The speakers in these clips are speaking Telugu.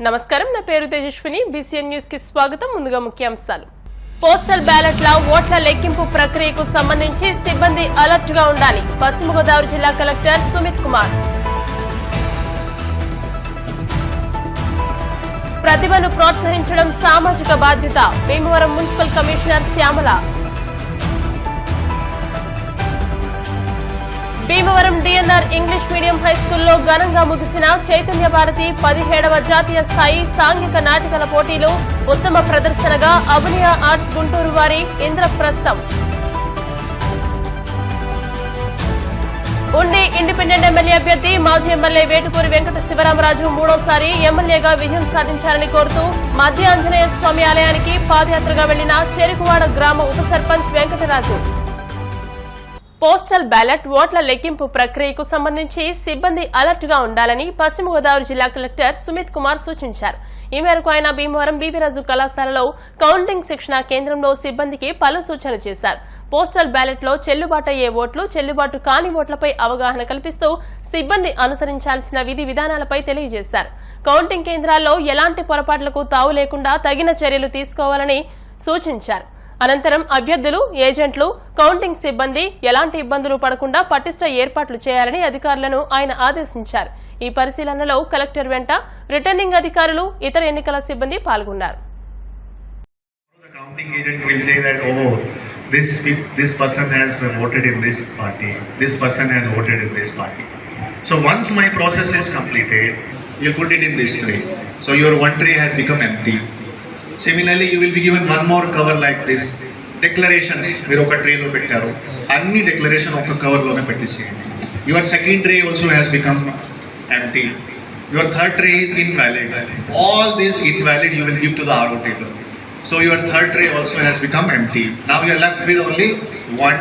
నమస్కారం, నా పేరు తేజస్విని. BCN న్యూస్ కి స్వాగతం. ముందుగా ముఖ్యాంశాలు. పోస్టల్ బ్యాలెట్ల ఓట్ల లెక్కింపు ప్రక్రియకు సంబంధించి సిబ్బంది అలర్ట్ గా ఉండాలి. పశ్చిమ గోదావరి జిల్లా కలెక్టర్ సుమిత్ కుమార్. ప్రతిభను ప్రోత్సహించడం సామాజిక బాధ్యత. Bhimavaram municipal commissioner Shyamala. Bhimavaram DNR English medium హైస్కూల్లో ఘనంగా ముగిసిన చైతన్య భారతి 17వ జాతీయ స్థాయి సాంఘిక నాటకాల పోటీలు ఉత్తమ ప్రదర్శనగా అభినయ ఆర్ట్స్ గుంటూరు వారి ఇంద్రప్రస్థం. ఉండి ఇండిపెండెంట్ ఎమ్మెల్యే అభ్యర్థి మాజీ ఎమ్మెల్యే వేటుకూరి వెంకట శివరామరాజు మూడోసారి ఎమ్మెల్యేగా విజయం సాధించారని కోరుతూ మధ్య ఆంజనేయ స్వామి ఆలయానికి పాదయాత్రగా వెళ్లిన చెరుకువాడ గ్రామ ఉప సర్పంచ్ వెంకటరాజు. పోస్టల్ బ్యాలెట్ ఓట్ల లెక్కింపు ప్రక్రియకు సంబంధించి సిబ్బంది అలర్ట్ గా ఉండాలని పశ్చిమ గోదావరి జిల్లా కలెక్టర్ సుమిత్ కుమార్ సూచించారు. ఈ మేరకు ఆయన భీమవరం బీబీరాజు కళాశాలలో కౌంటింగ్ శిక్షణ కేంద్రంలో సిబ్బందికి పలు సూచనలు చేశారు. పోస్టల్ బ్యాలెట్ లో చెల్లుబాటయ్యే ఓట్లు, చెల్లుబాటు కాని ఓట్లపై అవగాహన కల్పిస్తూ సిబ్బంది అనుసరించాల్సిన విధి విధానాలపై తెలియజేశారు. కౌంటింగ్ కేంద్రాల్లో ఎలాంటి పొరపాట్లకు తావు లేకుండా తగిన చర్యలు తీసుకోవాలని సూచించారు. అనంతరం అభ్యర్థులు, ఏజెంట్లు, కౌంటింగ్ సిబ్బంది ఎలాంటి ఇబ్బందులు పడకుండా పటిష్ట ఏర్పాట్లు చేయాలని అధికారులను ఆయన ఆదేశించారు. ఈ పరిశీలనలో కలెక్టర్ వెంట రిటర్నింగ్ అధికారులు, ఇతర ఎన్నికల సిబ్బంది పాల్గొన్నారు. This person has voted in this party, this person has voted in this party. So once my process is completed, you put it in this tray. So your one tray has become empty. Similarly, you will be given one more cover like this. Declarations, మీరు ఒక ట్రేలో పెట్టారు, అన్ని డెక్లరేషన్ ఒక కవర్లోనే పెట్టేసేయండి. Your second tray also has become empty. Your third tray is invalid. All this invalid you will give to the RO table. So your third tray also has become empty. Now you are left with only one.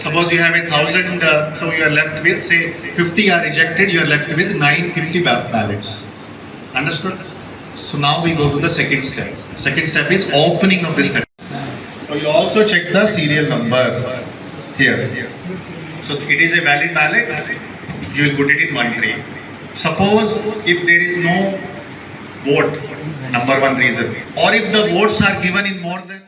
Suppose you have 1,000, so you are left with, say, 50 are rejected, you are left with 950 ballots. Understood? So now we go to the second step. Second step is opening of this step. So you also check the serial number here. So it is a valid ballot, you will put it in one tray. Suppose if there is no vote, number one reason, or if the votes are given in more than.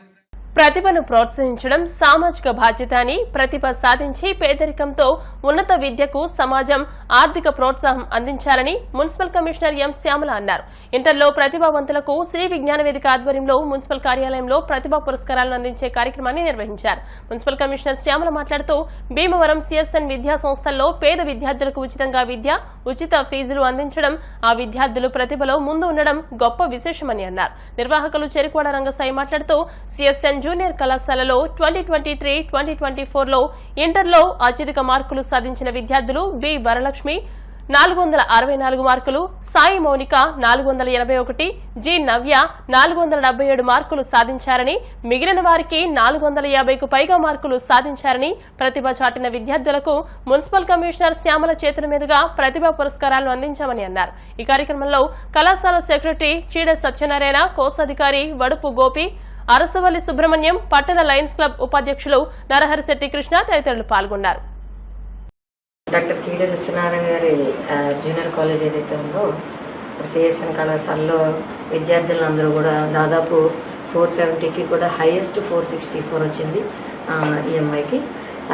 ప్రతిభను ప్రోత్సహించడం సామాజిక బాధ్యత అని, ప్రతిభ సాధించి పేదరికంతో ఉన్నత విద్యకు సమాజం ఆర్థిక ప్రోత్సాహం అందించాలని మున్సిపల్ కమిషనర్ ఎం శ్యామల అన్నారు. ఇంటర్లో ప్రతిభావంతులకు శ్రీ విజ్ఞాన వేదిక ఆధ్వర్యంలో మున్సిపల్ కార్యాలయంలో ప్రతిభా పురస్కారాలను అందించే కార్యక్రమాన్ని నిర్వహించారు. మున్సిపల్ కమిషనర్ శ్యామల మాట్లాడుతూ భీమవరం CSN విద్యా సంస్థల్లో పేద విద్యార్థులకు ఉచితంగా విద్య, ఉచిత ఫీజులు అందించడం, ఆ విద్యార్థులు ప్రతిభలో ముందు ఉండడం గొప్ప విశేషమని అన్నారు. నిర్వాహకులు చెరుకువాడ రంగసాయి మాట్లాడుతూ CSN జూనియర్ కళాశాలలో 2023-2024లో ఇంటర్లో అత్యధిక మార్కులు సాధించిన విద్యార్థులు బి వరలక్ష్మి 464 మార్కులు, సాయి మౌనిక 481, జి నవ్య 477 మార్కులు సాధించారని, మిగిలిన వారికి 450కు పైగా మార్కులు సాధించారని, ప్రతిభ చాటిన విద్యార్థులకు మున్సిపల్ కమిషనర్ శ్యామల చేతుల మీదుగా ప్రతిభా పురస్కారాలను అందించామని అన్నారు. ఈ కార్యక్రమంలో కళాశాల సెక్రటరీ చీడ సత్యనారాయణ, కోశాధికారి వడుపు గోపి, అరసవల్లి సుబ్రహ్మణ్యం, పట్టణ లయన్స్ క్లబ్ ఉపాధ్యక్షులు నరహరిశెట్టి కృష్ణ తదితరులు పాల్గొన్నారు. డాక్టర్ చీడ సత్యనారాయణ గారి జూనియర్ కాలేజ్ ఏదైతే ఉందో CSN కళాశాలలో విద్యార్థులందరూ కూడా దాదాపు 470కి కూడా హైయెస్ట్ 464 వచ్చింది ఈ అమ్మాయికి.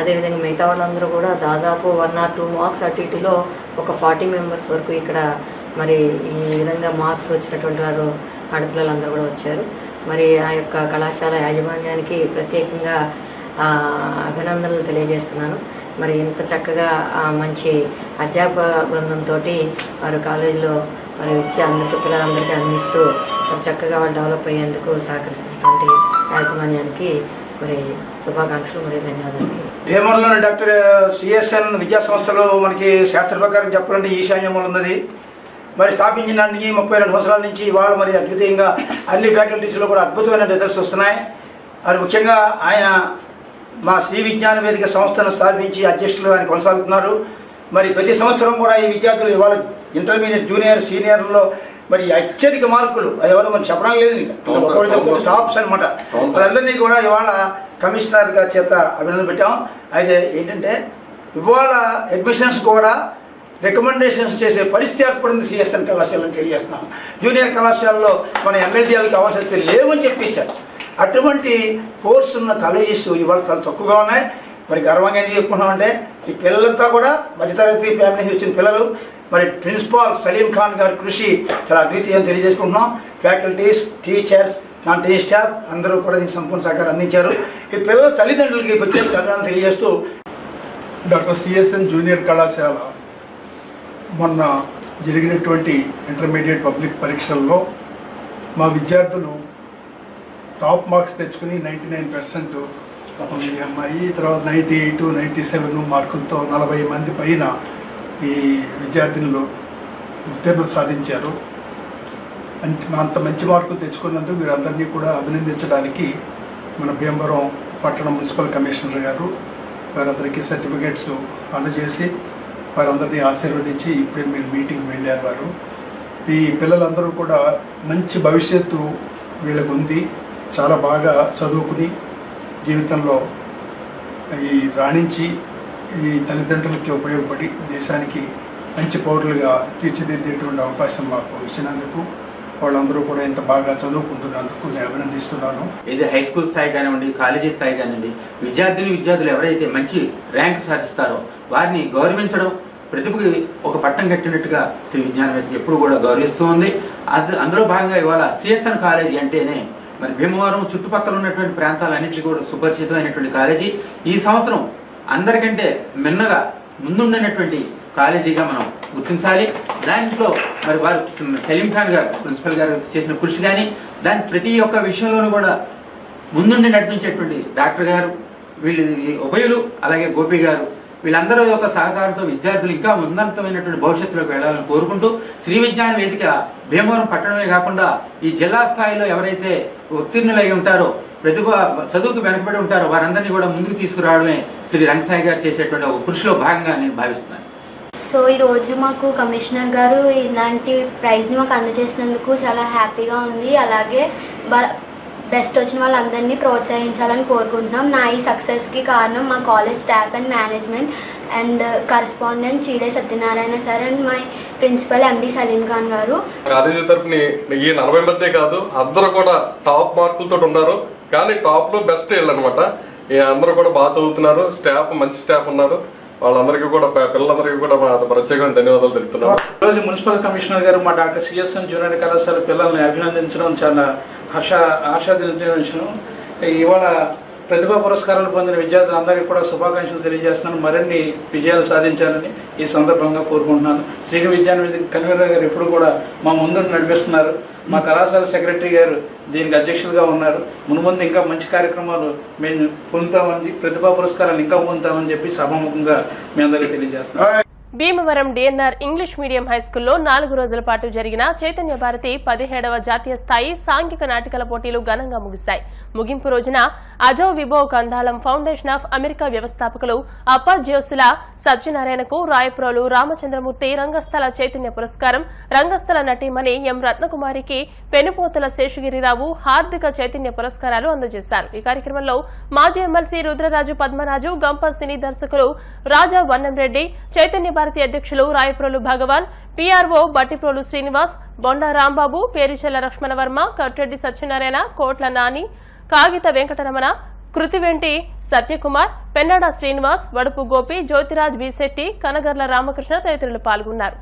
అదేవిధంగా మిగతా వాళ్ళందరూ కూడా దాదాపు 1 or 2 మార్క్స్ అటు ఇటులో ఒక 40 మెంబర్స్ వరకు ఇక్కడ మరి ఈ విధంగా మార్క్స్ వచ్చినటువంటి వారు ఆడపిల్లలందరూ కూడా వచ్చారు. మరి ఆ యొక్క కళాశాల యాజమాన్యానికి ప్రత్యేకంగా అభినందనలు తెలియజేస్తున్నాను. మరి ఇంత చక్కగా మంచి అధ్యాపక బృందంతో వారు కాలేజీలో మరి ఇచ్చి అందరికీ పిల్లలందరికీ అందిస్తూ మరి చక్కగా వాళ్ళు డెవలప్ అయ్యేందుకు సహకరిస్తున్నటువంటి యాజమాన్యానికి మరి శుభాకాంక్షలు మరియు ధన్యవాదాలు. భీమవరంలోని డాక్టర్ CSN విద్యా సంస్థలో మనకి శాస్త్ర ప్రకారం చెప్పాలంటే ఈశాన్యంలో ఉన్నది. మరి స్థాపించిన నాటికి 32 సంవత్సరాల నుంచి ఇవాళ మరి అద్భుతంగా అన్ని ఫ్యాకల్టీస్లో కూడా అద్భుతమైన రిజల్ట్స్ వస్తున్నాయి. మరి ముఖ్యంగా ఆయన మా శ్రీ విజ్ఞాన వేదిక సంస్థను స్థాపించి అధ్యక్షులు ఆయన కొనసాగుతున్నారు. మరి ప్రతి సంవత్సరం కూడా ఈ విద్యార్థులు ఇవాళ ఇంటర్మీడియట్, జూనియర్, సీనియర్లో మరి అత్యధిక మార్కులు ఎవరో మనం చెప్పడం లేదు, టాప్స్ అనమాట. వాళ్ళందరినీ కూడా ఇవాళ కమిషనర్ గారి చేత అభినందన పెట్టాం. అయితే ఏంటంటే ఇవాళ అడ్మిషన్స్ కూడా రికమెండేషన్స్ చేసే పరిస్థితి ఏర్పడింది సిఎస్ఎన్ కళాశాలను తెలియజేస్తున్నాం. జూనియర్ కళాశాలలో మన ఎమ్మెల్యేలకు అవసరం లేవని చెప్పేశారు. అటువంటి కోర్సు ఉన్న కాలేజెస్ ఇవాళ చాలా తక్కువగా ఉన్నాయి. మరి గర్వంగా ఏం చెప్పుకున్నామంటే ఈ పిల్లలంతా కూడా మధ్యతరగతి ఫ్యామిలీ నుంచి వచ్చిన పిల్లలు. మరి ప్రిన్సిపాల్ సలీం ఖాన్ గారి కృషి చాలా అద్వితీయం తెలియజేసుకుంటున్నాం. Faculties, teachers, non teacher staff అందరూ కూడా దీనికి సంపూర్ణ సహకారం అందించారు. ఈ పిల్లల తల్లిదండ్రులకి ప్రత్యేక ధన్యవాదాలు తెలియజేస్తూ డాక్టర్ సిఎస్ఎన్ జూనియర్ కళాశాల మొన్న జరిగినటువంటి ఇంటర్మీడియట్ పబ్లిక్ పరీక్షల్లో మా విద్యార్థులు టాప్ మార్క్స్ తెచ్చుకుని 99% అమ్మాయి, తర్వాత 98, 97 మార్కులతో 40 మంది పైన ఈ విద్యార్థినులు ఉత్తీర్ణత సాధించారు. అంత మంచి మార్కులు తెచ్చుకున్నందుకు వీరందరినీ కూడా అభినందించడానికి మన భీమవరం పట్టణ మున్సిపల్ కమిషనర్ గారు వారందరికీ సర్టిఫికేట్స్ అందజేసి వారందరినీ ఆశీర్వదించి ఇప్పుడే మీరు మీటింగ్ వెళ్ళారు. వారు ఈ పిల్లలందరూ కూడా మంచి భవిష్యత్తు వీళ్ళకు ఉంది. చాలా బాగా చదువుకుని జీవితంలో ఈ రాణించి ఈ తల్లిదండ్రులకి ఉపయోగపడి దేశానికి మంచి పౌరులుగా తీర్చిదిద్దేటువంటి అవకాశం మాకు ఇచ్చినందుకు వాళ్ళందరూ కూడా ఇంత బాగా చదువుకుంటున్నందుకు నేను అభినందిస్తున్నాను. ఇది హై స్కూల్ స్థాయి కానివ్వండి, కాలేజీ స్థాయి కానివ్వండి, విద్యార్థులు ఎవరైతే మంచి ర్యాంక్ సాధిస్తారో వారిని గౌరవించడం, ప్రతిభకి ఒక పట్టం కట్టినట్టుగా శ్రీ విజ్ఞానవేదిక ఎప్పుడు కూడా గౌరవిస్తూ ఉంది. అందులో భాగంగా ఇవాళ సిఎస్ఎన్ కాలేజీ అంటేనే మరి భీమవరం చుట్టుపక్కల ఉన్నటువంటి ప్రాంతాలన్నింటినీ కూడా సుపరిచితమైనటువంటి కాలేజీ. ఈ సంవత్సరం అందరికంటే మిన్నగా ముందుండినటువంటి కాలేజీగా మనం గుర్తించాలి. దాంట్లో మరి వారు సలీం ఖాన్ గారు ప్రిన్సిపల్ గారు చేసిన కృషి కానీ దాని ప్రతి ఒక్క విషయంలోనూ కూడా ముందుండి నడిపించేటువంటి డాక్టర్ గారు, వీళ్ళు ఉభయులు, అలాగే గోపి గారు, వీళ్ళందరూ యొక్క సహకారంతో విద్యార్థులు ఇంకా ఉన్నతమైనటువంటి భవిష్యత్తులోకి వెళ్ళాలని కోరుకుంటూ శ్రీ విజ్ఞాన వేదిక భీమవరం పట్టణమే కాకుండా ఈ జిల్లా స్థాయిలో ఎవరైతే ఉత్తీర్ణులై ఉంటారో, ప్రతిభ చదువుకు వెనకబడి ఉంటారో వారందరినీ కూడా ముందుకు తీసుకురావడమే శ్రీ రంగసాయి గారు చేసేటువంటి ఒక కృషిలో భాగంగా నేను భావిస్తున్నాను. సో ఈరోజు మాకు కమిషనర్ గారు ఇలాంటి ప్రైజ్ని మాకు అందజేసినందుకు చాలా హ్యాపీగా ఉంది. అలాగే బెస్ట్ వచ్చిన వాళ్ళందరినీ ప్రోత్సహించాలని కోరుకుంటున్నాం. నా ఈ సక్సెస్కి కారణం మా college staff and management and correspondent Cheede Satyanarayana sir and my principal MD Saleem Khan గారు. కాలేజీ తరఫున ఈ 40 మందే కాదు, అందరూ కూడా టాప్ మార్కులతో ఉన్నారు. కానీ టాప్లో బెస్ట్ వీళ్ళు అనమాట. అందరూ కూడా బాగా చదువుతున్నారు. స్టాఫ్ మంచి స్టాఫ్ ఉన్నారు. వాళ్ళందరికీ కూడా పిల్లలందరికీ కూడా మా ప్రత్యేకమైన ధన్యవాదాలు తెలుపుతున్నాం. ఈరోజు మున్సిపల్ కమిషనర్ గారు మా డాక్టర్ సిఎస్ఎన్ జూనియర్ కళాశాల పిల్లల్ని అభినందించడం చాలా ఆశాదించిన విషయం. ఇవాళ ప్రతిభా పురస్కారాలు పొందిన విద్యార్థులందరికీ కూడా శుభాకాంక్షలు తెలియజేస్తున్నాను. మరిన్ని విజయాలు సాధించాలని ఈ సందర్భంగా కోరుకుంటున్నాను. శ్రీ విజ్ఞానవేదిక కన్వీనర్ గారు ఎప్పుడు కూడా మా ముందు నడిపిస్తున్నారు. మా కళాశాల సెక్రటరీ గారు దీనికి అధ్యక్షులుగా ఉన్నారు. మున్ముందు ఇంకా మంచి కార్యక్రమాలు మేము పొందుతామని, ప్రతిభా పురస్కారాలు ఇంకా పొందుతామని చెప్పి సభాముఖంగా మీ అందరికీ తెలియజేస్తున్నాం. భీమవరం డిఎన్ఆర్ ఇంగ్లీష్ మీడియం హైస్కూల్లో 4 రోజుల పాటు జరిగిన చైతన్య భారతి 17వ జాతీయ స్థాయి సాంఘిక నాటికల పోటీలు ఘనంగా ముగిశాయి. ముగింపు రోజున అజో విబో కందాళం ఫౌండేషన్ ఆఫ్ అమెరికా వ్యవస్థాపకులు అప్పాజ్యోసుల సత్యనారాయణకు రాయప్రోలు రామచంద్రమూర్తి రంగస్థల చైతన్య పురస్కారం, రంగస్థల నటీమణి ఎం రత్నకుమారికి పెనుపోతల శేషగిరిరావు హార్దిక చైతన్య పురస్కారాలు అందజేశారు. ఈ కార్యక్రమంలో మాజీ ఎమ్మెల్సీ రుద్రరాజు పద్మరాజు, గంప సినీ దర్శకులు రాజా వన్నంరెడ్డి, చైతన్య భారతి అధ్యక్షులు రాయప్రోలు భగవాన్, పీఆర్ఓ బట్టిప్రోలు శ్రీనివాస్, బొండా రాంబాబు, పేరిచెల్ల లక్ష్మణవర్మ, కట్రెడ్డి సత్యనారాయణ, కోట్ల నాని, కాగిత వెంకటరమణ, కృతివెంటి సత్యకుమార్, పెన్నాడ శ్రీనివాస్, వడుపు గోపి, జ్యోతిరాజ్ బీశెట్టి, కనగర్ల రామకృష్ణ తదితరులు పాల్గొన్నారు.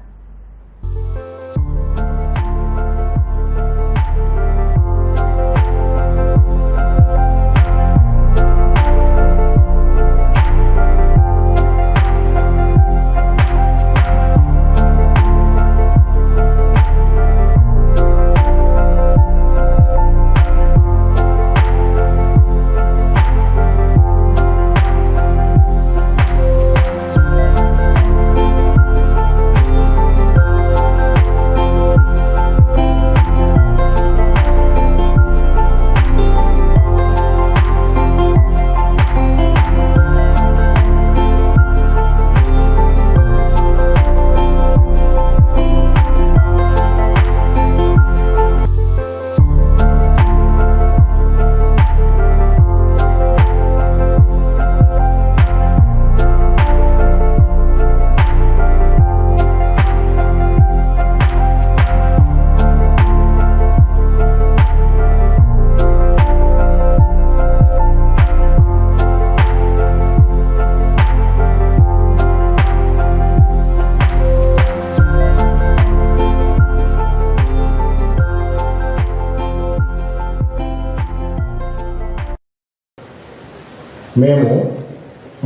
మేము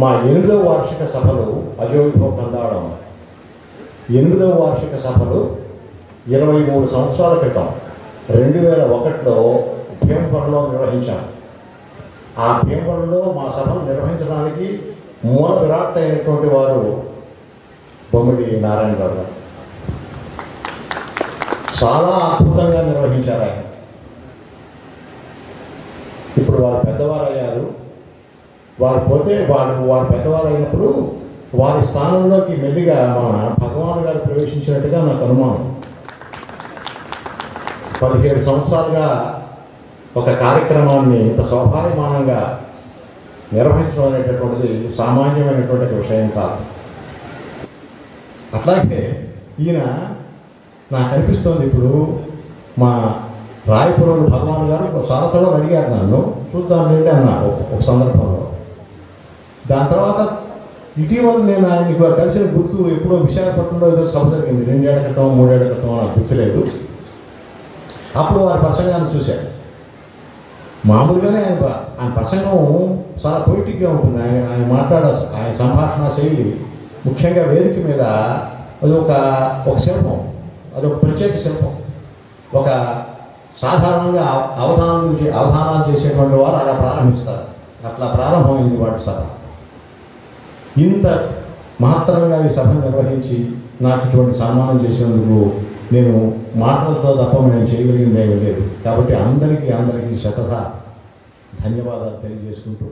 మా 8వ వార్షిక సభలు అజోవిభవ కందాడం 8వ వార్షిక సభలు 23 సంవత్సరాల క్రితం 2001లో భీమవరంలో నిర్వహించాం. ఆ భీమవరంలో మా సభలు నిర్వహించడానికి మూల విరాట్ అయినటువంటి వారు బొమ్మిడి నారాయణ గారు. చాలా అద్భుతంగా నిర్వహించారు ఆయన. ఇప్పుడు వారు పెద్దవారు అయ్యారు. వారు పోతే వారు పెద్దవారు అయినప్పుడు వారి స్థానంలోకి మెల్లిగా మన భగవాన్ గారు ప్రవేశించినట్టుగా నాకు అనుమానం. 17 సంవత్సరాలుగా ఒక కార్యక్రమాన్ని ఇంత శోభాయమానంగా నిర్వహించడం అనేటటువంటిది సామాన్యమైనటువంటి విషయం కాదు. అట్లాగే ఈయన నాకు అనిపిస్తుంది, ఇప్పుడు మా రాయపురం భగవాన్ గారు చాలా త్వరలో అడిగారు నన్ను, చూద్దాం ఏంటి అన్నా ఒక సందర్భంలో. దాని తర్వాత ఇటీవల నేను ఆయనకు కలిసిన గుర్తు ఎప్పుడో విశాఖపట్నంలో ఏదో సభ జరిగింది, 2 ఏళ్ల క్రితం 3 ఏళ్ల క్రితం, నాకు గుర్తులేదు. అప్పుడు వారి ప్రసంగాన్ని చూశాను. మామూలుగానే ఆయన ప్రసంగం చాలా పొయిటిక్గా ఉంటుంది. ఆయన ఆయన సంభాషణ శైలి, ముఖ్యంగా వేదిక మీద అది ఒక శిల్పం, అదొక ప్రత్యేక శిల్పం. ఒక సాధారణంగా అవధానాలు చేసేటువంటి వారు అలా ప్రారంభిస్తారు. అట్లా ప్రారంభమైంది వాటి సభ. ఇంత మహత్తరంగా ఈ సభ నిర్వహించి నాకు ఇటువంటి సన్మానం చేసినందుకు నేను మాటలతో తప్ప నేను చేయగలిగింది ఏమీ లేదు. కాబట్టి అందరికీ శతదా ధన్యవాదాలు తెలియజేసుకుంటూ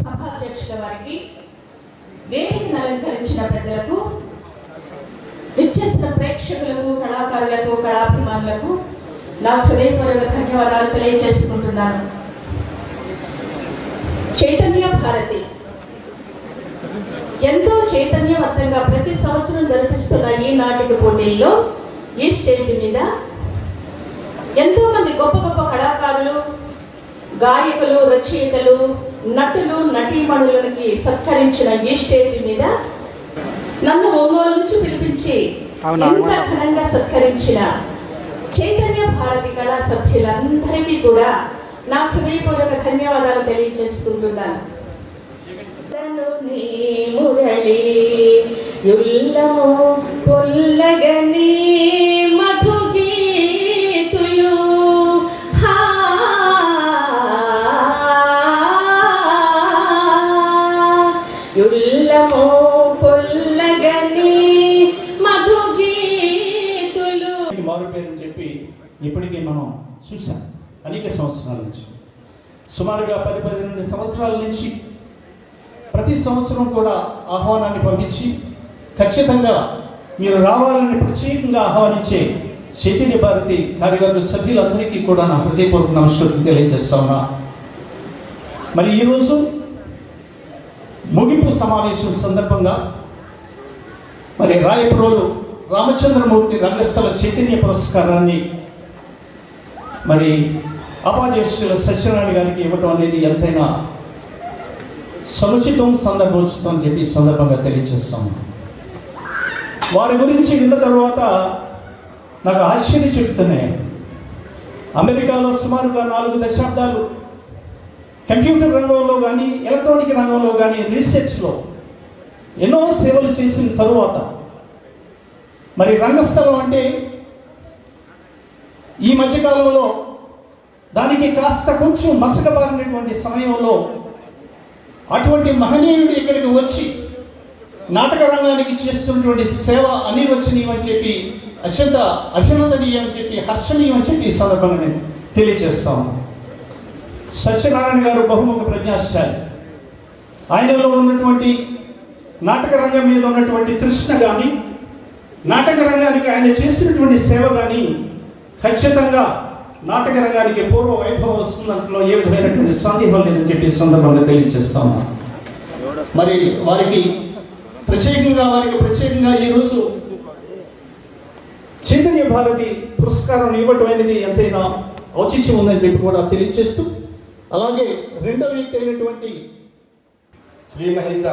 సభాధ్యక్షుల వారికి, వేదికను అలంకరించిన పెద్దలకు, విచ్చేసిన ప్రేక్షకులకు, కళాకారులకు, కళాభిమానులకు నా హృదయపూర్వక ధన్యవాదాలు తెలియజేసుకుంటున్నాను. చైతన్య భారతి ఎంతో చైతన్యవంతంగా ప్రతి సంవత్సరం జరిపిస్తున్న ఈ నాటిక పోటీల్లో ఈ స్టేజ్ మీద ఎంతో మంది గొప్ప గొప్ప కళాకారులు, గాయకులు, రచయితలు, నటులు, నటీమణులకి సత్కరించిన ఈ స్టేజ్ మీద నన్ను ఒంగోలు నుంచి పిలిపించి ఎంత ఘనంగా సత్కరించిన చైతన్య భారతి కళా సభ్యులందరికీ కూడా నా హృదయపూర్వక ధన్యవాదాలు తెలియజేసుకుంటున్నాను. మురళి యుల్లము పొల్లగని మధుగీతులు యుల్లము పొల్లగని మధుగీతులు మారు పేరు చెప్పి ఇప్పటికీ మనం చూసాం. అనేక సంవత్సరాల నుంచి, సుమారుగా 10-18 సంవత్సరాల నుంచి ప్రతి సంవత్సరం కూడా ఆహ్వానాన్ని పంపించి ఖచ్చితంగా మీరు రావాలని ప్రత్యేకంగా ఆహ్వానించే చైతన్య భారతి కార్యవర్గ సభ్యులందరికీ కూడా నా హృదయపూర్వక నమస్కారం తెలియజేస్తా ఉన్నా. మరి ఈరోజు ముగింపు సమావేశం సందర్భంగా మరి రాయపురోలు రామచంద్రమూర్తి రంగస్థల చైతన్య పురస్కారాన్ని మరి అపాధ్యక్షుల సత్యనారాయణ గారికి ఇవ్వటం అనేది ఎంతైనా సముచితం, సందర్భోచితం అని చెప్పి సందర్భంగా తెలియజేస్తాము. వారి గురించి విన్న తర్వాత నాకు ఆశ్చర్యం చెప్తున్నాయి. అమెరికాలో సుమారుగా 4 దశాబ్దాలు కంప్యూటర్ రంగంలో కానీ, ఎలక్ట్రానిక్ రంగంలో కానీ, రీసెర్చ్లో ఎన్నో సేవలు చేసిన తరువాత మరి రంగస్థలం అంటే ఈ మధ్యకాలంలో దానికి కాస్త కొంచెం మసకబారినటువంటి సమయంలో అటువంటి మహనీయుడు ఇక్కడికి వచ్చి నాటక రంగానికి చేస్తున్నటువంటి సేవ అనిర్వచనీయం అని చెప్పి, అత్యంత అభినందనీయం అని చెప్పి, హర్షణీయం అని చెప్పి ఈ సందర్భంగా నేను తెలియజేస్తాను. సత్యనారాయణ గారు బహుముఖ ప్రజ్ఞాశాలి. ఆయనలో ఉన్నటువంటి నాటక రంగం మీద ఉన్నటువంటి తృష్ణ కానీ, నాటక రంగానికి ఆయన చేసినటువంటి సేవ కానీ ఖచ్చితంగా నాటక రంగానికి పూర్వ వైభవం వస్తున్నట్లో ఏ విధమైనటువంటి సందేహం లేదని చెప్పి సందర్భంగా తెలియజేస్తాము. మరి వారికి ప్రత్యేకంగా ఈరోజు చైతన్య భారతి పురస్కారం ఇవ్వటం అనేది ఎంతైనా ఔచిత్యం ఉందని చెప్పి కూడా తెలియజేస్తూ, అలాగే రెండవ వ్యక్తి అయినటువంటి శ్రీమహిత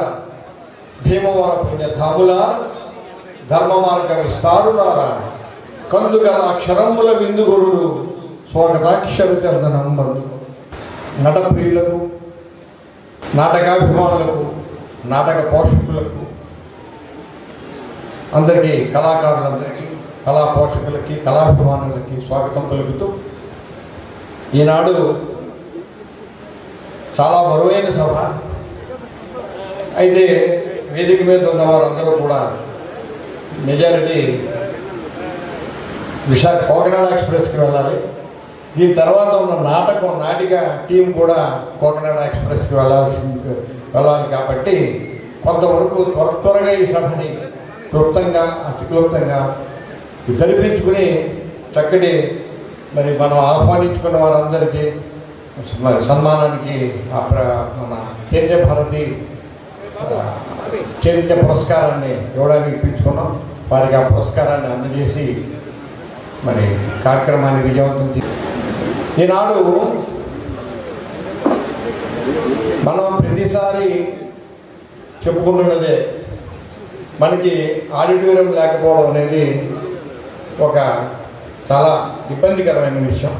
భీమవర పుణ్యధాముల ధర్మ మార్గ విస్తారులారా, కందుగల అక్షరముల విందుగురుడు స్వాగతాక్షర చందనం బంధు నటప్రియులకు, నాటకాభిమానులకు, నాటక పోషకులకు, అందరికీ, కళాకారులందరికీ, కళా పోషకులకి, కళాభిమానులకి స్వాగతం పలుకుతూ, ఈనాడు చాలా బరువైన సభ. అయితే వేదిక మీద ఉన్న వారందరూ కూడా మెజారిటీ కోకనాడ ఎక్స్ప్రెస్కి వెళ్ళాలి. దీని తర్వాత ఉన్న నాటిక టీం కూడా కోకనాడ ఎక్స్ప్రెస్కి వెళ్ళాలి కాబట్టి కొంతవరకు త్వరగా ఈ సభని అతి క్లుప్తంగా జరిపించుకుని చక్కటి మరి మనం ఆహ్వానించుకున్న వారందరికీ మరి సన్మానానికి మన చైతన్య పురస్కారాన్ని ఇవ్వడానికి ఇప్పించుకున్నాం. వారికి ఆ పురస్కారాన్ని అందజేసి మరి కార్యక్రమాన్ని విజయవంతం చేసి, ఈనాడు మనం ప్రతిసారి చెప్పుకుంటున్నదే, మనకి ఆడిటోరియం లేకపోవడం అనేది ఒక చాలా ఇబ్బందికరమైన విషయం.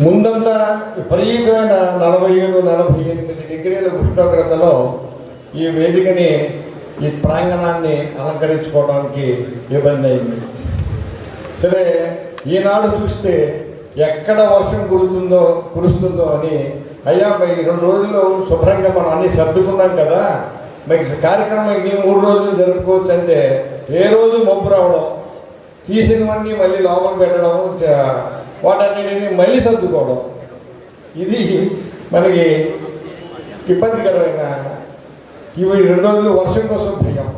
ముందంతా విపరీతమైన 47-48 డిగ్రీల ఉష్ణోగ్రతలో ఈ వేదికని, ఈ ప్రాంగణాన్ని అలంకరించుకోవడానికి ఇబ్బంది అయింది. సరే, ఈనాడు చూస్తే ఎక్కడ వర్షం కురుస్తుందో అని, అయ్యా ఈ 2 రోజుల్లో శుభ్రంగా మనం అన్నీ సర్దుకున్నాం కదా, మీకు కార్యక్రమం 3 రోజులు జరుపుకోవచ్చు అంటే ఏ రోజు మబ్బు రావడం, తీసినవన్నీ మళ్ళీ లోపల పెట్టడం, వాటన్నిటిని మళ్ళీ సర్దుకోవడం, ఇది మనకి ఇబ్బందికరమైన. ఇవి 2 రోజులు వర్షం కోసం భయం.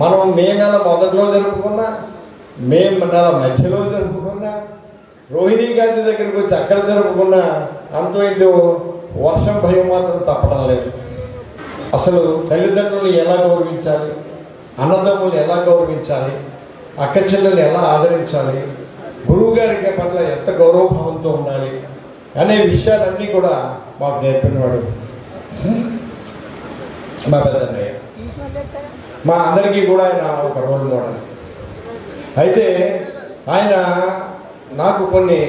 మనం మే నెల మొదట్లో జరుపుకున్నా, మే నెల మధ్యలో జరుపుకున్నా, రోహిణీ గాంధీ దగ్గరికి వచ్చి అక్కడ జరుపుకున్నా అంతో ఇంతో వర్షం భయం మాత్రం తప్పడం లేదు. అసలు తల్లిదండ్రులను ఎలా గౌరవించాలి, అన్నదమ్ములు ఎలా గౌరవించాలి, అక్క చెల్లెల్ని ఎలా ఆదరించాలి, గురువు గారికి పట్ల ఎంత గౌరవభావంతో ఉండాలి అనే విషయాలన్నీ కూడా మాకు నేర్పినవాడు మా పెద్దన్నయ్య. మా అందరికీ కూడా ఆయన ఒక రోల్ మోడల్. అయితే ఆయన నాకు కొన్ని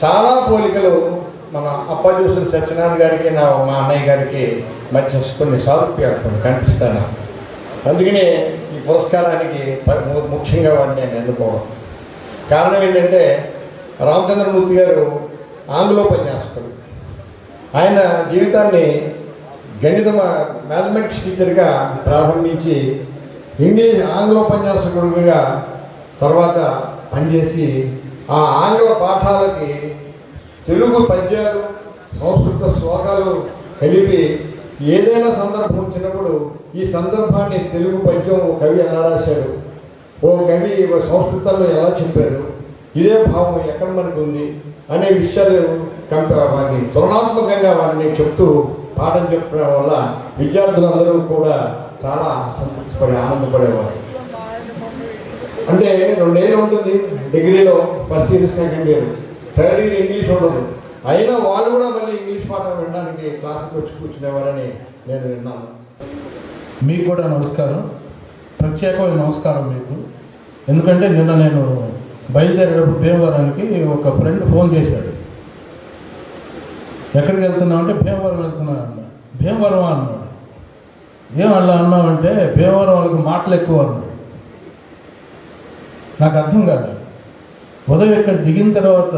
చాలా పోలికలు మన అప్పాజూసిన సత్యనారాయణ గారికి, మా అన్నయ్య గారికి మధ్య కొన్ని సారూప్యాలు కొన్ని కనిపిస్తాను. అందుకనే ఈ పురస్కారానికి ముఖ్యంగా వాడిని నేను ఎన్నుకోవడం కారణం ఏంటంటే, రామచంద్రమూర్తి గారు ఆంగ్లోపన్యాసకుడు. ఆయన జీవితాన్ని గణిత మ్యాథమెటిక్స్ టీచర్గా ప్రారంభించి ఆంగ్లోపన్యాసకుడుగా తర్వాత పనిచేసి ఆ ఆంగ్ల పాఠాలకి తెలుగు పద్యాలు, సంస్కృత శ్లోకాలు కలిపి ఏదైనా సందర్భం వచ్చినప్పుడు ఈ సందర్భాన్ని తెలుగు పద్యం కవి ఎలా రాశాడు, ఓ కవి సంస్కృతంలో ఎలా చెప్పారు, ఇదే భావం ఎక్కడ మనకు ఉంది అనే విషయాలు వారిని తులనాత్మకంగా వారిని చెప్తూ పాఠం చెప్పడం వల్ల విద్యార్థులందరూ కూడా చాలా సంతృప్తిపడి ఆనందపడేవారు. అంటే 2 ఏళ్ళు ఉంటుంది డిగ్రీలో, first year, second year, third year English ఉండదు. అయినా వాళ్ళు కూడా మళ్ళీ ఇంగ్లీష్ పాఠం వినడానికి క్లాసుకి వచ్చి కూర్చునేవారని నేను విన్నాను. మీకు కూడా నమస్కారం, ప్రత్యేకమైన నమస్కారం మీకు. ఎందుకంటే నిన్న నేను బయలుదేరేటప్పుడు భీమవరానికి ఒక ఫ్రెండ్ ఫోన్ చేశాడు. ఎక్కడికి వెళ్తున్నావు అంటే భీమవరం వెళ్తున్నాను అన్న. భీమవరం అన్నాడు. ఏం అలా అన్నామంటే భీమవరం వాళ్ళకి మాటలు ఎక్కువ అన్నాడు. నాకు అర్థం కాదు. ఉదయం ఇక్కడ దిగిన తర్వాత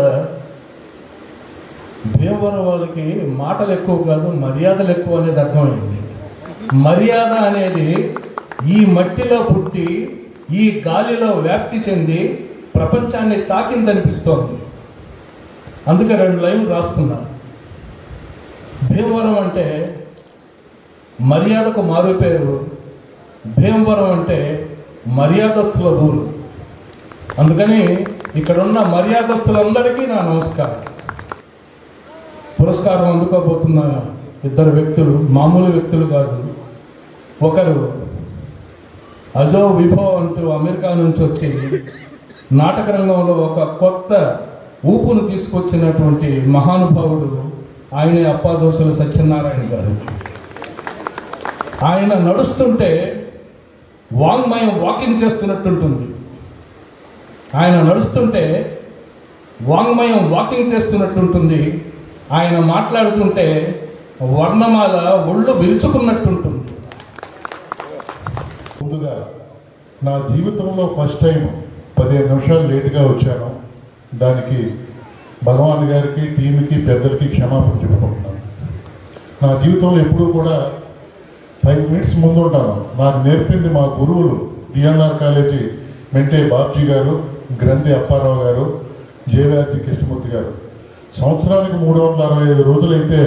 భీమవరం వాళ్ళకి మాటలు ఎక్కువ కాదు, మర్యాదలు ఎక్కువ అనేది అర్థమైంది. మర్యాద అనేది ఈ మట్టిలో పుట్టి ఈ గాలిలో వ్యాప్తి చెంది ప్రపంచాన్ని తాకిందనిపిస్తోంది. అందుకే 2 లైన్లు రాసుకున్నాను. భీమవరం అంటే మర్యాదకు మారు పేరు, భీమవరం అంటే మర్యాదస్తుల ఊరు. అందుకని ఇక్కడున్న మర్యాదస్తులందరికీ నా నమస్కారం. పురస్కారం అందుకోబోతున్న 2 వ్యక్తులు మామూలు వ్యక్తులు కాదు. ఒకరు అజో విభవ్ అంటూ అమెరికా నుంచి వచ్చి నాటక రంగంలో ఒక కొత్త ఊపును తీసుకొచ్చినటువంటి మహానుభావుడు ఆయనే అప్పాదోసల సత్యనారాయణ గారు. ఆయన నడుస్తుంటే వాంగ్మయం వాకింగ్ చేస్తున్నట్టుంటుంది. ఆయన నడుస్తుంటే వాంగ్మయం వాకింగ్ చేస్తున్నట్టుంటుంది. ఆయన మాట్లాడుతుంటే వర్ణమాల ఒళ్ళు విరుచుకున్నట్టుంటుంది. ముందుగా నా జీవితంలో ఫస్ట్ టైం 15 నిమిషాలు లేటుగా వచ్చాను. దానికి భగవాన్ గారికి, టీంకి, పెద్దలకి క్షమాపణ చెప్పుకుంటున్నాను. నా జీవితంలో ఎప్పుడూ కూడా 5 మినిట్స్ ముందు ఉంటాను. నాకు నేర్పింది మా గురువులు డిఎన్ఆర్ కాలేజీ మెంటే బాబ్జీ గారు, గ్రంథి అప్పారావు గారు, జేవ్యాతి కృష్ణమూర్తి గారు. సంవత్సరానికి 365 రోజులైతే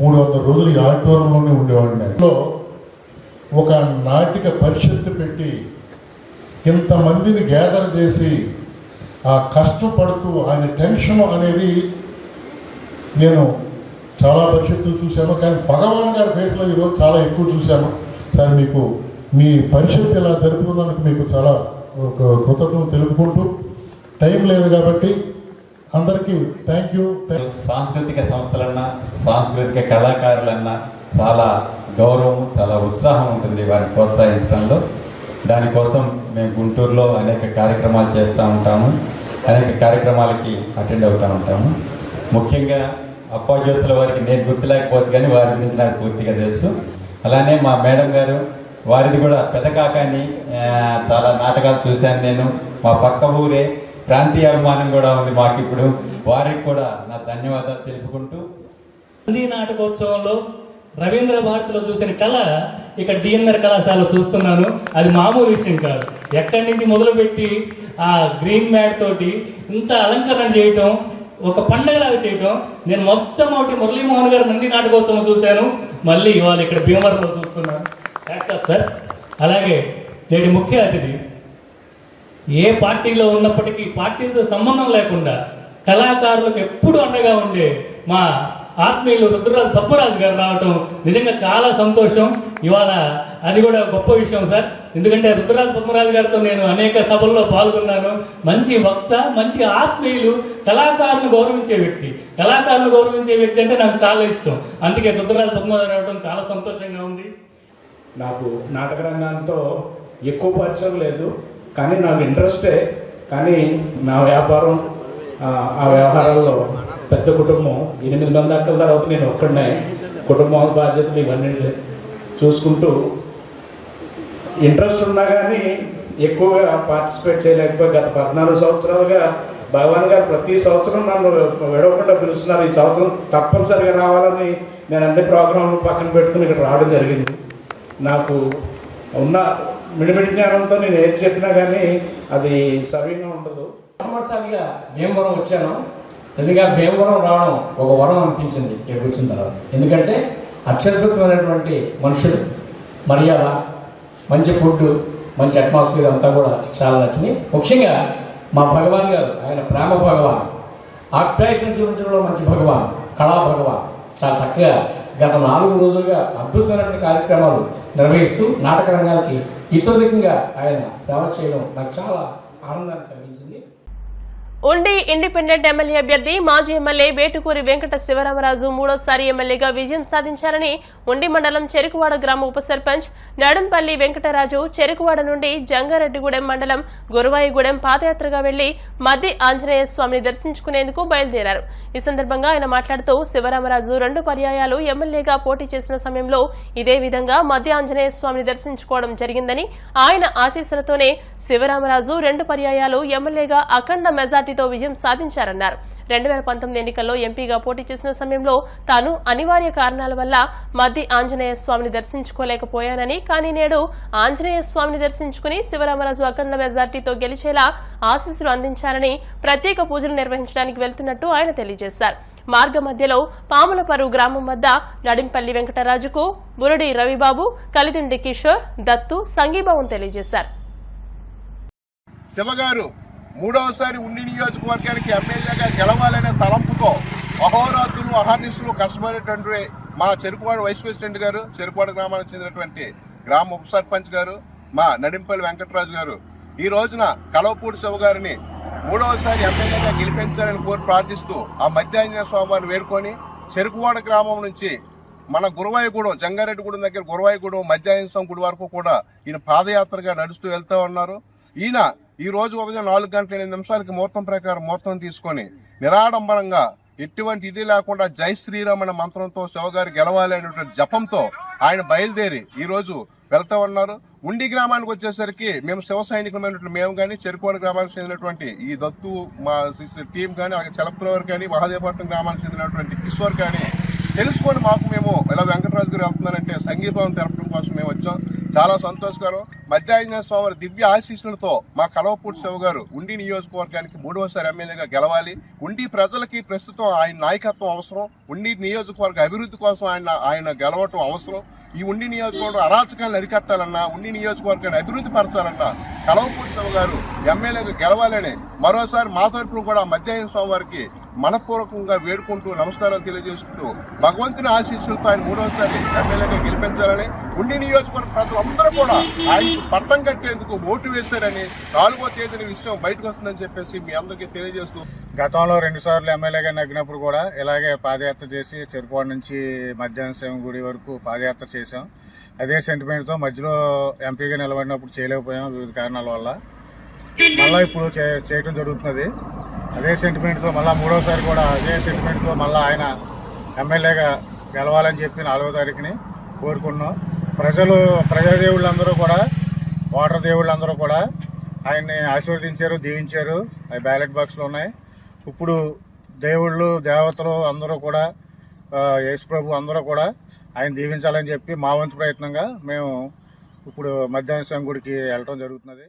300 రోజులు ఈ ఆడిటోరియంలోనే ఉండేవాడిని. అందులో ఒక నాటిక పరిషత్తు పెట్టి ఇంతమందిని గ్యాదర్ చేసి ఆ కష్టపడుతూ ఆయన టెన్షన్ అనేది నేను చాలా పరిషత్తులు చూశాను, కానీ భగవాన్ గారి ఫేస్లో ఈరోజు చాలా ఎక్కువ చూశాను. సార్ మీకు మీ పరిషత్తు ఇలా జరుపుకున్నందుకు మీకు చాలా కృతజ్ఞతలు తెలుపుకుంటూ, టైం లేదు కాబట్టి అందరికీ థ్యాంక్ యూ. సాంస్కృతిక సంస్థలన్నా సాంస్కృతిక కళాకారులన్నా చాలా గౌరవం, చాలా ఉత్సాహం ఉంటుంది వారిని ప్రోత్సహించడంలో. దానికోసం మేము గుంటూరులో అనేక కార్యక్రమాలు చేస్తూ ఉంటాము, అనేక కార్యక్రమాలకి అటెండ్ అవుతూ ఉంటాము. ముఖ్యంగా అప్పాజ్యోతుల వారికి నేను గుర్తులేకపోవచ్చు, కానీ వారి గురించి నాకు పూర్తిగా తెలుసు. అలానే మా మేడం గారు, వారిది కూడా పెదకాకాని చాలా నాటకాలు చూశాను నేను. మా పక్క ఊరే, ప్రాంతీయ అభిమానం కూడా ఉంది మాకు ఇప్పుడు. వారికి కూడా నా ధన్యవాదాలు తెలుపుకుంటూ, నంది నాటకోత్సవంలో రవీంద్ర భారతిలో చూసిన కళ ఇక్కడ డిఎన్ఆర్ కళాశాలలో చూస్తున్నాను. అది మామూలు విషయం కాదు. ఎక్కడి నుంచి మొదలుపెట్టి ఆ గ్రీన్ మ్యాట్ తోటి ఇంత అలంకరణ చేయటం, ఒక పండగలాగా చేయటం. నేను మొట్టమొదటి మురళీమోహన్ గారు నంది నాటకోత్సవం చూశాను, మళ్ళీ ఇవాళ ఇక్కడ భీమవరంలో చూస్తున్నాను. సార్, అలాగే నేటి ముఖ్య అతిథి ఏ పార్టీలో ఉన్నప్పటికీ పార్టీతో సంబంధం లేకుండా కళాకారులకు ఎప్పుడు అండగా ఉండే మా ఆత్మీయులు రుద్రరాజు పద్మరాజు గారు రావటం నిజంగా చాలా సంతోషం. ఇవాళ అది కూడా గొప్ప విషయం సార్. ఎందుకంటే రుద్రరాజు పద్మరాజు గారితో నేను అనేక సభల్లో పాల్గొన్నాను. మంచి వక్త, మంచి ఆత్మీయులు, కళాకారులను గౌరవించే వ్యక్తి. కళాకారులను గౌరవించే వ్యక్తి అంటే నాకు చాలా ఇష్టం. అందుకే రుద్రరాజు పద్మరాజు రావడం చాలా సంతోషంగా ఉంది. నాకు నాటక రంగంతో ఎక్కువ పరిచయం లేదు, కానీ నాకు ఇంట్రెస్టే. కానీ నా వ్యాపారం, ఆ వ్యవహారాల్లో పెద్ద కుటుంబం, 8 మంది అక్కల తర్వాత నేను ఒక్కడనే కుటుంబం బాధ్యతలు ఇవన్నీ చూసుకుంటూ ఇంట్రెస్ట్ ఉన్నా కానీ ఎక్కువగా పార్టిసిపేట్ చేయలేకపోయి గత 14 సంవత్సరాలుగా భగవాన్ గారు ప్రతి సంవత్సరం నన్ను విడవకుండా పిలుస్తున్నారు. ఈ సంవత్సరం తప్పనిసరిగా రావాలని నేను అన్ని ప్రోగ్రాంలు పక్కన పెట్టుకుని ఇక్కడ రావడం జరిగింది. నాకు ఉన్న మిడిమిడి జ్ఞానంతో నేను ఏది చెప్పినా కానీ అది సవ్యంగా ఉండదు. మొదటిసారిగా భీమవరం వచ్చాను. నిజంగా భీమవరం రావడం ఒక వరం అనిపించింది ఇక్కడ వచ్చిన తర్వాత. ఎందుకంటే అత్యద్భుతమైనటువంటి మనుషులు, మర్యాద, మంచి ఫుడ్, మంచి అట్మాస్ఫియర్ అంతా కూడా చాలా నచ్చింది. ముఖ్యంగా మా భగవాన్ గారు, ఆయన ప్రేమ భగవాన్, ఆప్యాయతను చూపించడంలో మంచి భగవాన్, కళా భగవాన్. చాలా చక్కగా గత 4 రోజులుగా అద్భుతమైనటువంటి కార్యక్రమాలు నిర్వహిస్తూ నాటక రంగానికి ఇతోధికంగా ఆయన సేవ చేయడం నాకు చాలా ఆనందాన్ని కలిగించింది. ఉండి ఇండిపెండెంట్ ఎమ్మెల్యే అభ్యర్థి మాజీ ఎమ్మెల్యే వేటుకూరి వెంకట శివరామరాజు 3వ ఎమ్మెల్యేగా విజయం సాధించారని ఉండి మండలం చెరుకువాడ గ్రామ ఉప సర్పంచ్ నడంపల్లి వెంకటరాజు చెరుకువాడ నుండి జంగారెడ్డిగూడెం మండలం గురువాయిగూడెం పాదయాత్రగా వెళ్లి మద్ది ఆంజనేయ స్వామిని దర్శించుకునేందుకు బయలుదేరారు. ఈ సందర్భంగా ఆయన మాట్లాడుతూ శివరామరాజు 2 పర్యాయాలు ఎమ్మెల్యేగా పోటీ చేసిన సమయంలో ఇదే విధంగా మద్ది ఆంజనేయ స్వామిని దర్శించుకోవడం జరిగిందని, ఆయన ఆశీస్సులతోనే శివరామరాజు 2 పర్యాయాలు ఎమ్మెల్యేగా అఖండ మెజార్టీతో విజయం సాధించారన్నారు. 2019 ఎన్నికల్లో ఎంపీగా పోటీ చేసిన సమయంలో తాను అనివార్య కారణాల వల్ల మద్ది ఆంజనేయ స్వామిని దర్శించుకోలేకపోయానని, కానీ నేడు ఆంజనేయ స్వామిని దర్శించుకుని శివరామరాజు అఖండ మెజార్టీతో గెలిచేలా ఆశీస్సులు అందించారని, ప్రత్యేక పూజలు నిర్వహించడానికి వెళ్తున్నట్టు ఆయన తెలియజేశారు. మార్గ మధ్యలో పాములపరు గ్రామం వద్ద నడింపల్లి వెంకటరాజుకు బురడి రవిబాబు, కలిదిండి కిషోర్, దత్తు సంఘీభావం తెలియజేశారు. శివగారు 3వసారి ఉండి నియోజకవర్గానికి ఎమ్మెల్యేగా గెలవాలనే తలంపుతో అహోరాత్రులు అహాదిశలు కష్టపడేటువంటి మా చెరుకువాడ వైస్ ప్రెసిడెంట్ గారు, చెరుకువాడ గ్రామానికి చెందినటువంటి గ్రామ ఉప సర్పంచ్ గారు, మా నడింపల్లి వెంకటరాజు గారు ఈ రోజున కలవపూడి శివ గారిని 3వసారి ఎమ్మెల్యేగా గెలిపించాలని కోరి ప్రార్థిస్తూ ఆ మధ్యాంజనేయ స్వామి వారిని వేడుకొని చెరుకువాడ గ్రామం నుంచి మన గురువాయిగూడెం, జంగారెడ్డిగూడెం దగ్గర గురువాయిగూడెం మధ్యాంజనేయ స్వామి గుడి వరకు కూడా ఈయన పాదయాత్రగా నడుస్తూ వెళ్తూ ఉన్నారు. ఈయన ఈ రోజు ఉదయం 4 గంటల 8 నిమిషాలకి ముహూర్తం ప్రకారం ముహూర్తం తీసుకొని నిరాడంబరంగా ఎటువంటి ఇది లేకుండా జై శ్రీరామ్ అనే మంత్రంతో శివ గారు గెలవాలి అనేటువంటి జపంతో ఆయన బయలుదేరి ఈరోజు వెళ్తా ఉన్నారు. ఉండి గ్రామానికి వచ్చేసరికి మేము శివ సైనికులమైనట్లు మేము కానీ, చెరుకోడ గ్రామానికి చెందినటువంటి ఈ దత్తు మా టీం కానీ, అలాగే చలపతివారు కానీ, మహాదేవపట్నం గ్రామానికి చెందినటువంటి కిషోర్ కానీ తెలుసుకొని మాకు మేము ఇలా వెంకటరాజు గారు వెళ్తున్నారంటే సంఘీభావం తెలపడం కోసం మేము వచ్చాం. చాలా సంతోషకరం. మధ్య ఆంజనేయ స్వామి దివ్య ఆశీస్సులతో మా కలవపూడి శివ గారు ఉండి నియోజకవర్గానికి 3వసారి ఎమ్మెల్యేగా గెలవాలి. ఉండి ప్రజలకి ప్రస్తుతం ఆయన నాయకత్వం అవసరం. ఉండి నియోజకవర్గ అభివృద్ధి కోసం ఆయన గెలవటం అవసరం. ఈ ఉండి నియోజకవర్గం అరాచకాలను అరికట్టాలన్నా, ఉండి నియోజకవర్గాన్ని అభివృద్ధి పరచాలన్నా కలవపూడి శివ గారు ఎమ్మెల్యేగా గెలవాలని మరోసారి మా తరపున కూడా మధ్య ఆంజనేయ స్వామి వారికి మనపూర్వకంగా వేడుకుంటూ నమస్కారాలు తెలియజేస్తూ భగవంతుని ఆశీస్సులతో ఆయన 3వసారి ఎమ్మెల్యేగా గెలిపించాలని, ఉండి నియోజకవర్గ ప్రజలందరూ కూడా ఆయనకు పట్టం కట్టేందుకు ఓటు వేశారని 4వ తేదీన విషయం బయటకు వస్తుందని చెప్పేసి మీ అందరికీ తెలియజేస్తూ, గతంలో 2 సార్లు ఎమ్మెల్యేగా నెగ్గినప్పుడు కూడా ఇలాగే పాదయాత్ర చేసి చెరుకోడ నుంచి మధ్యాహ్నం శివం గుడి వరకు పాదయాత్ర చేశాం. అదే సెంటిమెంట్తో మధ్యలో ఎంపీగా నిలబడినప్పుడు చేయలేకపోయాం వివిధ కారణాల వల్ల. మళ్ళీ ఇప్పుడు చేయటం జరుగుతున్నది. అదే సెంటిమెంట్తో మళ్ళీ 3వసారి కూడా అదే సెంటిమెంట్తో మళ్ళీ ఆయన ఎమ్మెల్యేగా గెలవాలని చెప్పి 4వ తారీఖుని కోరుకున్నాం. ప్రజాదేవుళ్ళందరూ కూడా, ఓటర్ దేవుళ్ళందరూ కూడా ఆయన్ని ఆశీర్వదించారు, దీవించారు. అవి బ్యాలెట్ బాక్స్లో ఉన్నాయి. ఇప్పుడు దేవుళ్ళు, దేవతలు అందరూ కూడా, యేసుప్రభు అందరూ కూడా ఆయన దీవించాలని చెప్పి మా వంతు ప్రయత్నంగా మేము ఇప్పుడు మధ్యాహ్నం గుడికి వెళ్ళడం జరుగుతున్నది.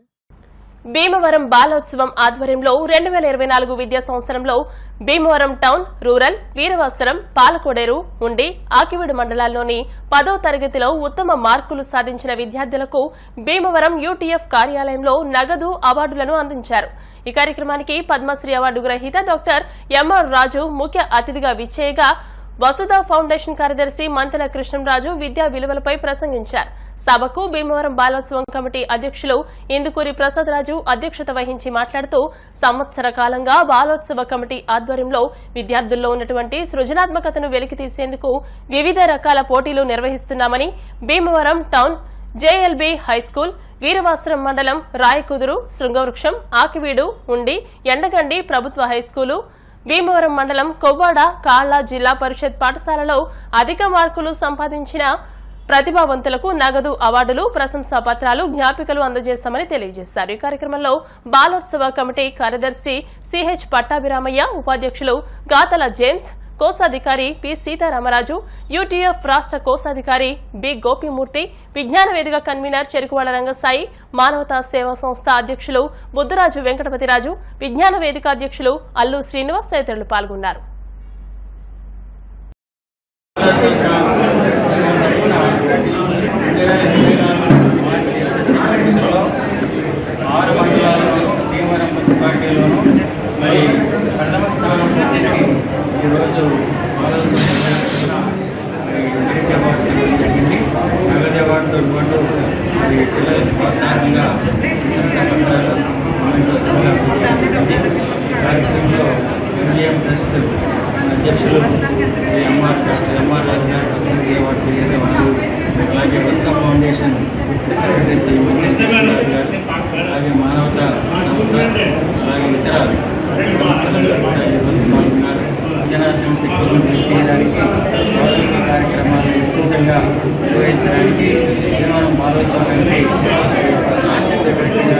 భీమవరం బాలోత్సవం ఆధ్వర్యంలో 2024 విద్యా సంవత్సరంలో భీమవరం టౌన్, రూరల్, వీరవాసరం, పాలకోడేరు, ఉండి, ఆకివీడు మండలాల్లోని 10వ తరగతిలో ఉత్తమ మార్కులు సాధించిన విద్యార్థులకు భీమవరం యూటీఎఫ్ కార్యాలయంలో నగదు అవార్డులను అందించారు. ఈ కార్యక్రమానికి పద్మశ్రీ అవార్డు గ్రహీత డాక్టర్ ఎంఆర్ రాజు ముఖ్య అతిథిగా విచ్చేయగా వసుధ ఫౌండేషన్ కార్యదర్శి మంతెన కృష్ణంరాజు విద్యా విలువలపై ప్రసంగించారు. సభకు భీమవరం బాలోత్సవం కమిటీ అధ్యక్షులు ఇందుకూరి ప్రసాదరాజు అధ్యక్షత వహించి మాట్లాడుతూ, సంవత్సర కాలంగా బాలోత్సవ కమిటీ ఆధ్వర్యంలో విద్యార్థుల్లో ఉన్నటువంటి సృజనాత్మకతను వెలికితీసేందుకు వివిధ రకాల పోటీలు నిర్వహిస్తున్నామని, Bhimavaram town JLB high school, Veeravasaram మండలం రాయకుదురు, శృంగవృక్షం, ఆకివీడు, ఉండి, ఎండగండి ప్రభుత్వ హైస్కూలు, భీమవరం మండలం కొవ్వాడ, కాళ్ల జిల్లా పరిషత్ పాఠశాలలో అధిక మార్కులు సంపాదించిన ప్రతిభావంతులకు నగదు అవార్డులు, ప్రశంసా పత్రాలు, జ్ఞాపికలు అందజేస్తామని తెలియజేశారు. ఈ కార్యక్రమంలో బాలోత్సవ కమిటీ కార్యదర్శి సిహెచ్ పట్టాభిరామయ్య, ఉపాధ్యక్షులు గాతల జేమ్స్, కోశాధికారి పి సీతారామరాజు, యూటీఎఫ్ రాష్ట్ర కోశాధికారి బి గోపిమూర్తి, విజ్ఞాన వేదిక కన్వీనర్ చెరుకువాడ రంగసాయి, మానవతా సేవా సంస్థ అధ్యక్షులు బుద్ధరాజు వెంకటపతిరాజు, విజ్ఞాన వేదిక అధ్యక్షులు అల్లు శ్రీనివాస్ తదితరులు పాల్గొన్నారు. ఈరోజు జరిగింది. నగదు అవార్డుతో పాటు పిల్లలకు ప్రోత్సాహంగా ప్రశంసా పత్రాలు ఈ కార్యక్రమంలో ఎంజిఎం ట్రస్ట్ అధ్యక్షులు ఎంఆర్ రాజు గారు పద్మశ్రీ అవార్డు తెలియజేవారు, అలాగే వస్త ఫౌండేషన్ సెక్రటరీ గారు, అలాగే మానవతా సంస్థ, అలాగే ఇతర సంస్థలు పాల్గొన్నారు. జనార్దన్ సెక్యూరిటీ చేయడానికి వార్షిక కార్యక్రమాలను విస్తృతంగా నిర్వహించడానికి భీమవరం బాలోత్సవ కమిటీ సెక్రటరీగా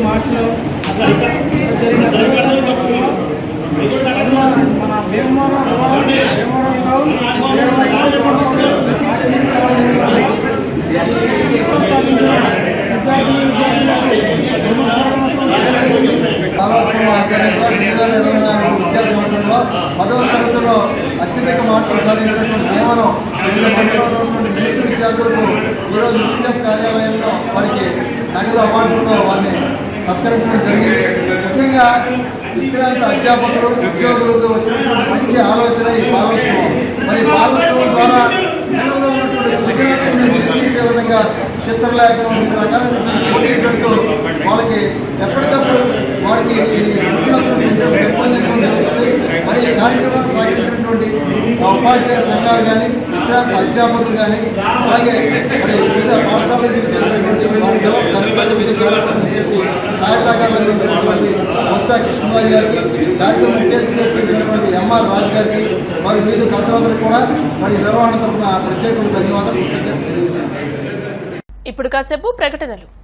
మార్చిలో మన భీమవరం బాలోత్సవం ఆధ్వర్యంలో 2024 విద్యా సంవత్సరంలో 10వ తరగతిలో అత్యధిక మార్కులు సాధించినటువంటి భీమవరం వివిధ మండలంలో ఉన్నటువంటి మెరిట్ విద్యార్థులకు ఈరోజు యూటీఎఫ్ కార్యాలయంలో వారికి నగదు అవార్డులతో వారిని సత్కరించడం జరిగింది. ముఖ్యంగా విశ్రాంత అధ్యాపకులు, ఉద్యోగులకు వచ్చినటువంటి మంచి ఆలోచన ఈ బాలోత్సవం. మరి బాలోత్సవం ద్వారా పిల్లల్లో ఉన్నటువంటి సృజనాత్మకతను తెలియజేసే విధంగా చిత్రలేఖనం, వివిధ రకాలైన పోటీలు పెడుతూ వాళ్ళకి ఎప్పటికప్పుడు వారికి సృజనాత్మకతను పెంపొందించడం జరుగుతుంది. మరి ఈ కార్యక్రమాన్ని సహకరించినటువంటి ఉపాధ్యాయ సంఘాలు కానీ, విశ్రాంత అధ్యాపకులు కానీ, అలాగే మరి వివిధ పాఠశాల నుంచి వచ్చేసినటువంటి వారి సహకారం అందించినటువంటి ముస్తా కృష్ణరాజు గారికి, కార్యక్రమం ముఖ్య అతిథిగా చేసినటువంటి ఎంఆర్ రాజు గారికి, మరి వీరు పెద్దలందరూ కూడా మరి నిర్వహణ తరఫున ప్రత్యేక ధన్యవాదాలు తెలియజేస్తున్నాను. ఇప్పుడు కాసేపు ప్రకటనలు.